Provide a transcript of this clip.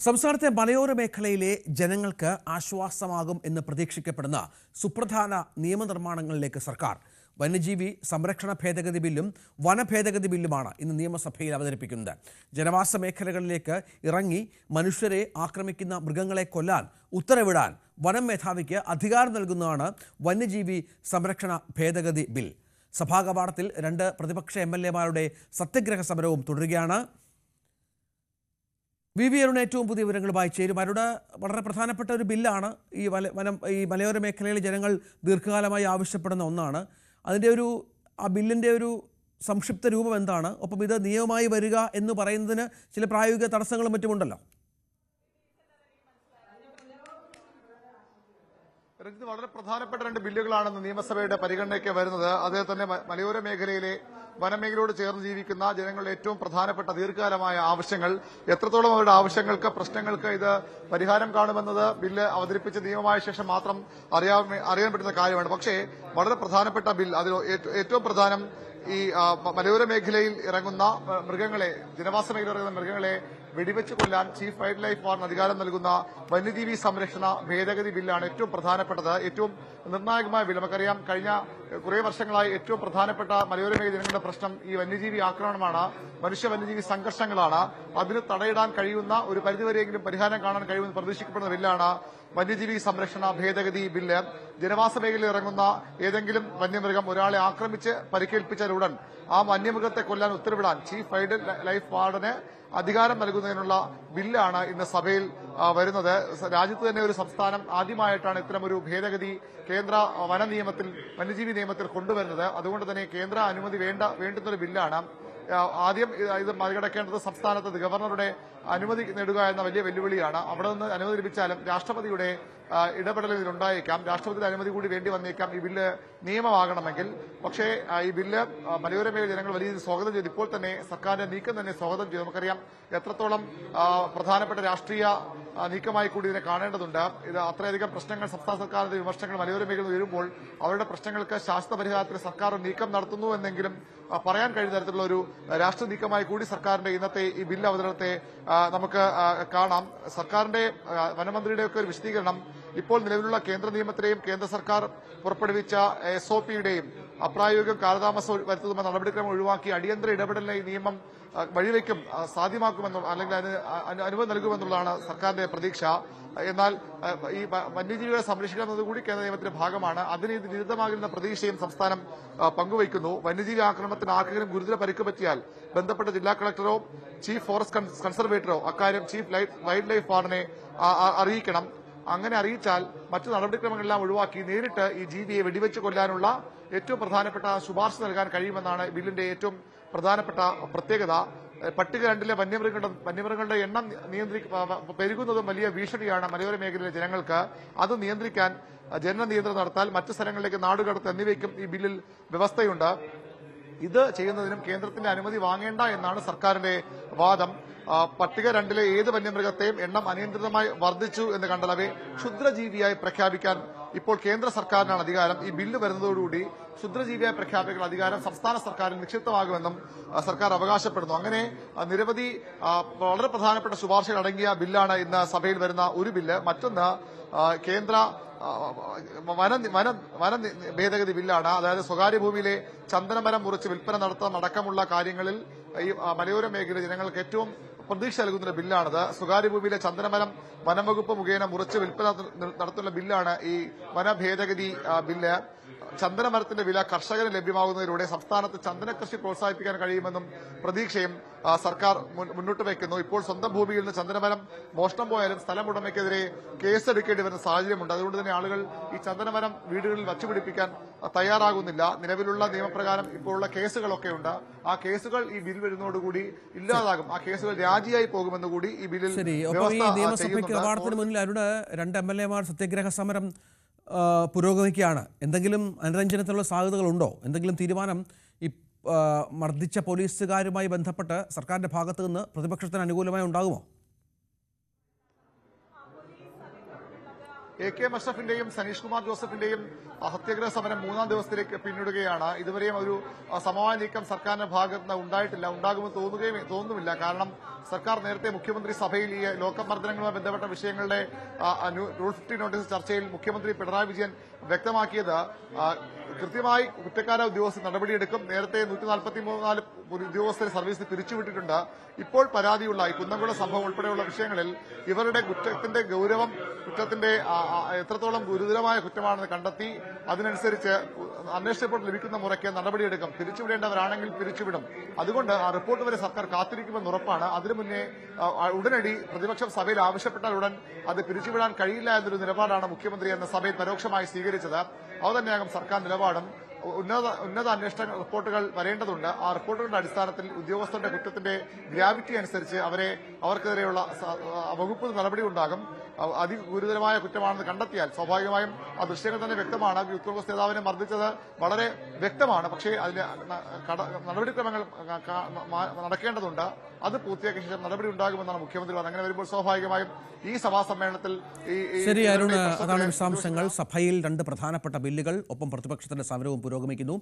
സംസ്ഥാനത്തെ മലയോര മേഖലയിലെ ജനങ്ങൾക്ക് ആശ്വാസമാകും എന്ന് പ്രതീക്ഷിക്കപ്പെടുന്ന സുപ്രധാന നിയമനിർമ്മാണങ്ങളിലേക്ക് സർക്കാർ വന്യജീവി സംരക്ഷണ ഭേദഗതി ബില്ലും വനഭേദഗതി ബില്ലുമാണ് ഇന്ന് നിയമസഭയിൽ അവതരിപ്പിക്കുന്നത്. ജനവാസ മേഖലകളിലേക്ക് ഇറങ്ങി മനുഷ്യരെ ആക്രമിക്കുന്ന മൃഗങ്ങളെ കൊല്ലാൻ ഉത്തരവിടാൻ വനം മേധാവിക്ക് അധികാരം നൽകുന്നതാണ് വന്യജീവി സംരക്ഷണ ഭേദഗതി ബിൽ. സഭാകവാടത്തിൽ 2 പ്രതിപക്ഷ MLA-മാരുടെ സത്യഗ്രഹ സമരവും തുടരുകയാണ്. വി അരുൺ ഏറ്റവും പുതിയ വിവരങ്ങളുമായി ചേരും. അവരുടെ വളരെ പ്രധാനപ്പെട്ട ഒരു ബില്ലാണ്. ഈ മലയോര മേഖലയിലെ ജനങ്ങൾ ദീർഘകാലമായി ആവശ്യപ്പെടുന്ന ഒന്നാണ്. ആ ബില്ലിൻ്റെ ഒരു സംക്ഷിപ്ത രൂപം എന്താണ്? ഒപ്പം ഇത് നിയമമായി വരിക എന്ന് പറയുന്നതിന് ചില പ്രായോഗിക തടസ്സങ്ങളും മറ്റുമുണ്ടല്ലോ. രഞ്ജിത്ത്, വളരെ പ്രധാനപ്പെട്ട 2 ബില്ലുകളാണ് നിയമസഭയുടെ പരിഗണനയ്ക്ക് വരുന്നത്. അതേ തന്നെ മലയോര മേഖലയിലെ വനമേഖലയോട് ചേർന്ന് ജീവിക്കുന്ന ജനങ്ങളുടെ ഏറ്റവും പ്രധാനപ്പെട്ട ദീർഘകാലമായ ആവശ്യങ്ങൾ, എത്രത്തോളം അവരുടെ ആവശ്യങ്ങൾക്ക് പ്രശ്നങ്ങൾക്ക് ഇത് പരിഹാരം കാണുമെന്നത് ബില്ല് അവതരിപ്പിച്ച നിയമമായ ശേഷം മാത്രം അറിയാൻ പറ്റുന്ന കാര്യമാണ്. പക്ഷേ വളരെ പ്രധാനപ്പെട്ട ബിൽ, അതിൽ ഏറ്റവും പ്രധാനം ഈ മലയോര മേഖലയിൽ ഇറങ്ങുന്ന മൃഗങ്ങളെ, ജനവാസ മേഖലയിൽ ഇറങ്ങുന്ന മൃഗങ്ങളെ വെടിവെച്ച് കൊല്ലാൻ ചീഫ് വൈൽഡ് ലൈഫ് വാർഡൻ അധികാരം നൽകുന്ന വന്യജീവി സംരക്ഷണ ഭേദഗതി ബില്ലാണ് ഏറ്റവും പ്രധാനപ്പെട്ടത്, ഏറ്റവും നിർണായകമായ ബിൽ. നമുക്കറിയാം, കഴിഞ്ഞ കുറേ വർഷങ്ങളായി ഏറ്റവും പ്രധാനപ്പെട്ട മലയോര മേഖല ജനങ്ങളുടെ പ്രശ്നം ഈ വന്യജീവി ആക്രമണമാണ്, മനുഷ്യ വന്യജീവി സംഘർഷങ്ങളാണ്. അതിന് തടയിടാൻ കഴിയുന്ന, ഒരു പരിധിവരെയെങ്കിലും പരിഹാരം കാണാൻ കഴിയുമെന്ന് പ്രതീക്ഷിക്കപ്പെടുന്ന ബില്ലാണ് വന്യജീവി സംരക്ഷണ ഭേദഗതി ബില്ല്. ജനവാസ മേഖലയിൽ ഇറങ്ങുന്ന ഏതെങ്കിലും വന്യമൃഗം ഒരാളെ ആക്രമിച്ച് പരിക്കേൽപ്പിച്ചാലുടൻ ആ വന്യമൃഗത്തെ കൊല്ലാൻ ഉത്തരവിടാൻ ചീഫ് വൈൽഡ് ലൈഫ് വാർഡന് അധികാരം നൽകുന്നതിനുള്ള ബില്ലാണ് ഇന്ന് സഭയിൽ വരുന്നത്. രാജ്യത്ത് തന്നെ ഒരു സംസ്ഥാനം ആദ്യമായിട്ടാണ് ഇത്തരമൊരു ഭേദഗതി കേന്ദ്ര വന്യജീവി നിയമത്തിൽ കൊണ്ടുവരുന്നത്. അതുകൊണ്ട് തന്നെ കേന്ദ്ര അനുമതി വേണ്ടുന്നൊരു ബില്ലാണ്. ആദ്യം ഇത് മറികടക്കേണ്ടത് സംസ്ഥാനത്ത് ഗവർണറുടെ അനുമതി നേടുക എന്ന വലിയ വെല്ലുവിളിയാണ്. അവിടെ നിന്ന് അനുമതി ലഭിച്ചാലും രാഷ്ട്രപതിയുടെ ഇടപെടൽ ഇതിലുണ്ടായേക്കാം, രാഷ്ട്രപതിയുടെ അനുമതി കൂടി വേണ്ടി വന്നേക്കാം ഈ ബില്ല് നിയമമാകണമെങ്കിൽ. പക്ഷേ ഈ ബില്ല് മലയോര മേഖല ജനങ്ങൾ വലിയ രീതിയിൽ സ്വാഗതം ചെയ്തു. ഇപ്പോൾ തന്നെ സർക്കാരിന്റെ നീക്കം തന്നെ സ്വാഗതം ചെയ്തു. നമുക്കറിയാം എത്രത്തോളം പ്രധാനപ്പെട്ട രാഷ്ട്രീയ നീക്കമായി കൂടി ഇതിനെ കാണേണ്ടതുണ്ട്. ഇത് അത്രയധികം പ്രശ്നങ്ങൾ, സംസ്ഥാന സർക്കാരിന്റെ വിമർശനങ്ങൾ മലയോര മേഖല വരുമ്പോൾ അവരുടെ പ്രശ്നങ്ങൾക്ക് ശാശ്വത പരിഹാരത്തിന് സർക്കാർ നീക്കം നടത്തുന്നു എന്നെങ്കിലും പറയാൻ കഴിയുന്ന തരത്തിലുള്ള ഒരു രാഷ്ട്രീയ നീക്കമായി കൂടി സർക്കാരിന്റെ ഇന്നത്തെ ഈ ബില്ല് അവതരണത്തെ നമുക്ക് കാണാം. സർക്കാരിന്റെ വനമന്ത്രിയുടെയൊക്കെ ഒരു വിശദീകരണം, ഇപ്പോൾ നിലവിലുള്ള കേന്ദ്ര നിയമത്തിലെയും കേന്ദ്ര സർക്കാർ പുറപ്പെടുവിച്ച SOP-യുടെയും അപ്രായോഗിക കാലതാമസം വരുത്തുന്ന നടപടിക്രമം ഒഴിവാക്കി അടിയന്തര ഇടപെടലിനെ ഈ നിയമം വഴിവെക്കും, സാധ്യമാക്കുമെന്നും അല്ലെങ്കിൽ അനുമതി നൽകുമെന്നുള്ളതാണ് സർക്കാരിന്റെ പ്രതീക്ഷ. എന്നാൽ ഈ വന്യജീവികളെ സംരക്ഷിക്കുക എന്നതുകൂടി കേന്ദ്ര നിയമത്തിന്റെ ഭാഗമാണ്. അതിന് ഇത് വിരുദ്ധമാകുന്ന പ്രതീക്ഷയും സംസ്ഥാനം പങ്കുവയ്ക്കുന്നു. വന്യജീവി ആക്രമണത്തിന് ആർക്കെങ്കിലും ഗുരുതര പരിക്ക് പറ്റിയാൽ ബന്ധപ്പെട്ട ജില്ലാ കളക്ടറോ ചീഫ് ഫോറസ്റ്റ് കൺസർവേറ്ററോ അക്കാര്യം ചീഫ് വൈൽഡ് ലൈഫ് വാർഡനെ അറിയിക്കണം. അങ്ങനെ അറിയിച്ചാൽ മറ്റു നടപടിക്രമങ്ങളെല്ലാം ഒഴിവാക്കി നേരിട്ട് ഈ ജീവിയെ വെടിവെച്ച് കൊല്ലാനുള്ള ഏറ്റവും പ്രധാനപ്പെട്ട ശുപാർശ നൽകാൻ കഴിയുമെന്നാണ് ബില്ലിന്റെ ഏറ്റവും പ്രധാനപ്പെട്ട പ്രത്യേകത. പട്ടിക 2-ലെ വന്യമൃഗങ്ങളുടെ എണ്ണം പെരുകുന്നതും വലിയ ഭീഷണിയാണ് മലയോര മേഖലയിലെ ജനങ്ങൾക്ക്. അത് നിയന്ത്രിക്കാൻ ജനന നിയന്ത്രണം നടത്താൽ മറ്റു സ്ഥലങ്ങളിലേക്ക് നാടുകടത്ത് എന്നിവയ്ക്കും ഈ ബില്ലിൽ വ്യവസ്ഥയുണ്ട്. ഇത് ചെയ്യുന്നതിനും കേന്ദ്രത്തിന്റെ അനുമതി വാങ്ങേണ്ട എന്നാണ് സർക്കാരിന്റെ വാദം. പട്ടിക 2-ലെ ഏത് വന്യമൃഗത്തെയും എണ്ണം അനിയന്ത്രിതമായി വർദ്ധിച്ചു എന്ന് കണ്ടാൽ ക്ഷുദ്രജീവിയായി പ്രഖ്യാപിക്കാൻ ഇപ്പോൾ കേന്ദ്ര സർക്കാരിനാണ് അധികാരം. ഈ ബില്ല് വരുന്നതോടുകൂടി ക്ഷുദ്രജീവിയായി പ്രഖ്യാപിക്കുന്ന അധികാരം സംസ്ഥാന സർക്കാരിന് നിക്ഷിപ്തമാകുമെന്നും സർക്കാർ അവകാശപ്പെടുന്നു. അങ്ങനെ നിരവധി വളരെ പ്രധാനപ്പെട്ട ശുപാർശകൾ അടങ്ങിയ ബില്ലാണ് ഇന്ന് സഭയിൽ വരുന്ന ഒരു ബില്ല്. മറ്റൊന്ന് കേന്ദ്ര വന ഭേദഗതി ബില്ലാണ്. അതായത് സ്വകാര്യ ഭൂമിയിലെ ചന്ദനമരം മുറിച്ച് വിൽപ്പന നടത്താനടക്കമുള്ള കാര്യങ്ങളിൽ ഈ മലയോര മേഖല ജനങ്ങൾക്ക് ഏറ്റവും പ്രതീക്ഷ നൽകുന്ന ബില്ലാണിത്. സ്വകാര്യ ഭൂമിയിലെ ചന്ദനമരം വനംവകുപ്പ് മുഖേന മുറിച്ച് വിൽപ്പന നടത്തുന്ന ബില്ലാണ് ഈ വനഭേദഗതി ബില്ല്. ചന്ദനമരത്തിന്റെ വില കർഷകന് ലഭ്യമാകുന്നതിലൂടെ സംസ്ഥാനത്ത് ചന്ദനകൃഷി പ്രോത്സാഹിപ്പിക്കാൻ കഴിയുമെന്നും പ്രതീക്ഷയും സർക്കാർ മുന്നോട്ട് വയ്ക്കുന്നു. ഇപ്പോൾ സ്വന്തം ഭൂമിയിൽ നിന്ന് ചന്ദനമരം മോഷണം പോയാലും സ്ഥലം ഉടമയ്ക്കെതിരെ കേസെടുക്കേണ്ടി വരുന്ന സാഹചര്യമുണ്ട്. അതുകൊണ്ട് തന്നെ ആളുകൾ ഈ ചന്ദനമരം വീടുകളിൽ വച്ചുപിടിപ്പിക്കാൻ തയ്യാറാകുന്നില്ല. നിലവിലുള്ള നിയമപ്രകാരം ഇപ്പോഴുള്ള കേസുകളൊക്കെ ഉണ്ട്. ആ കേസുകൾ ഈ ബിൽ വരുന്നതോടുകൂടി ഇല്ലാതാകും. ആ കേസുകൾ രാജിയായി പോകുമെന്നുകൂടി ഈ ബില്ലിൽ കവാടത്തിന് മുന്നിൽ അവരുടെ 2 MLA-മാർ സത്യഗ്രഹ സമരം പുരോഗമിക്കുകയാണ്. എന്തെങ്കിലും അനുരഞ്ജനത്തിനുള്ള സാധ്യതകളുണ്ടോ? എന്തെങ്കിലും തീരുമാനം ഈ മർദ്ദിച്ച പോലീസുകാരുമായി ബന്ധപ്പെട്ട് സർക്കാരിന്റെ ഭാഗത്തു നിന്ന് പ്രതിപക്ഷത്തിന് അനുകൂലമായി ഉണ്ടാകുമോ? AK മഷ്റഫിന്റെയും സനീഷ് കുമാർ ജോസഫിന്റെയും സത്യഗ്രഹ സമരം 3-ാം ദിവസത്തിലേക്ക് പിന്നിടുകയാണ്. ഇതുവരെയും ഒരു സമവായ നീക്കം സർക്കാരിന്റെ ഭാഗത്ത് നിന്ന് ഉണ്ടായിട്ടില്ല, ഉണ്ടാകുമെന്ന് തോന്നുന്നുമില്ല. കാരണം സർക്കാർ നേരത്തെ മുഖ്യമന്ത്രി സഭയിൽ ഈ ലോക്കപ്പ് മർദ്ദനങ്ങളുമായി ബന്ധപ്പെട്ട വിഷയങ്ങളുടെ റൂൾ 50 നോട്ടീസ് ചർച്ചയിൽ മുഖ്യമന്ത്രി പിണറായി വിജയൻ വ്യക്തമാക്കിയത് കൃത്യമായി കുറ്റക്കാര ഉദ്യോഗസ്ഥർ നടപടിയെടുക്കും. നേരത്തെ 144 ഉദ്യോഗസ്ഥരെ സർവീസിൽ പിരിച്ചുവിട്ടിട്ടുണ്ട്. ഇപ്പോൾ പരാതിയുള്ള ഈ കുന്നംകുളം സംഭവം ഉൾപ്പെടെയുള്ള വിഷയങ്ങളിൽ ഇവരുടെ കുറ്റത്തിന്റെ ഗൌരവം, കുറ്റത്തിന്റെ എത്രത്തോളം ഗുരുതരമായ കുറ്റമാണെന്ന് കണ്ടെത്തി അതിനനുസരിച്ച് അന്വേഷണ റിപ്പോർട്ട് ലഭിക്കുന്ന മുറയ്ക്ക് നടപടിയെടുക്കും. പിരിച്ചുവിടേണ്ടവരാണെങ്കിൽ പിരിച്ചുവിടും. അതുകൊണ്ട് ആ റിപ്പോർട്ട് വരെ സർക്കാർ കാത്തിരിക്കുമെന്ന് ഉറപ്പാണ്. അതിനു മുന്നേ ഉടനടി പ്രതിപക്ഷം സഭയിൽ ആവശ്യപ്പെട്ടാൽ ഉടൻ അത് പിരിച്ചുവിടാൻ കഴിയില്ല എന്നൊരു നിലപാടാണ് മുഖ്യമന്ത്രി എന്ന സഭയിൽ പരോക്ഷമായി സ്വീകരിച്ചത്. അതുതന്നെയാകും സർക്കാർ നിലപാടും. ഉന്നത അന്വേഷണ റിപ്പോർട്ടുകൾ വരേണ്ടതുണ്ട്. ആ റിപ്പോർട്ടുകളുടെ അടിസ്ഥാനത്തിൽ ഉദ്യോഗസ്ഥരുടെ കുറ്റത്തിന്റെ ഗ്രാവിറ്റി അനുസരിച്ച് അവർക്കെതിരെയുള്ള വകുപ്പ് നടപടി ഉണ്ടാകും. അതിഗുരുതരമായ കുറ്റമാണെന്ന് കണ്ടെത്തിയാൽ സ്വാഭാവികമായും ആ ദൃശ്യങ്ങൾ തന്നെ വ്യക്തമാണ്. യൂത്ത് കോൺഗ്രസ് നേതാവിനെ മർദ്ദിച്ചത് വളരെ വ്യക്തമാണ്. പക്ഷേ അതിന് നടപടിക്രമങ്ങൾ നടക്കേണ്ടതുണ്ട്. അത് പൂർത്തിയാക്കിയ ശേഷം നടപടി ഉണ്ടാകുമെന്നാണ് മുഖ്യമന്ത്രി പറഞ്ഞത്. അങ്ങനെ വരുമ്പോൾ സ്വാഭാവികമായും ഈ സഭാ സമ്മേളനത്തിൽ ശരി അരുൺ, അതാണ് വിശദാംശങ്ങൾ. സഭയിൽ 2 പ്രധാനപ്പെട്ട ബില്ലുകൾ, ഒപ്പം പ്രതിപക്ഷത്തിന്റെ സമരവും പുരോഗമിക്കുന്നു.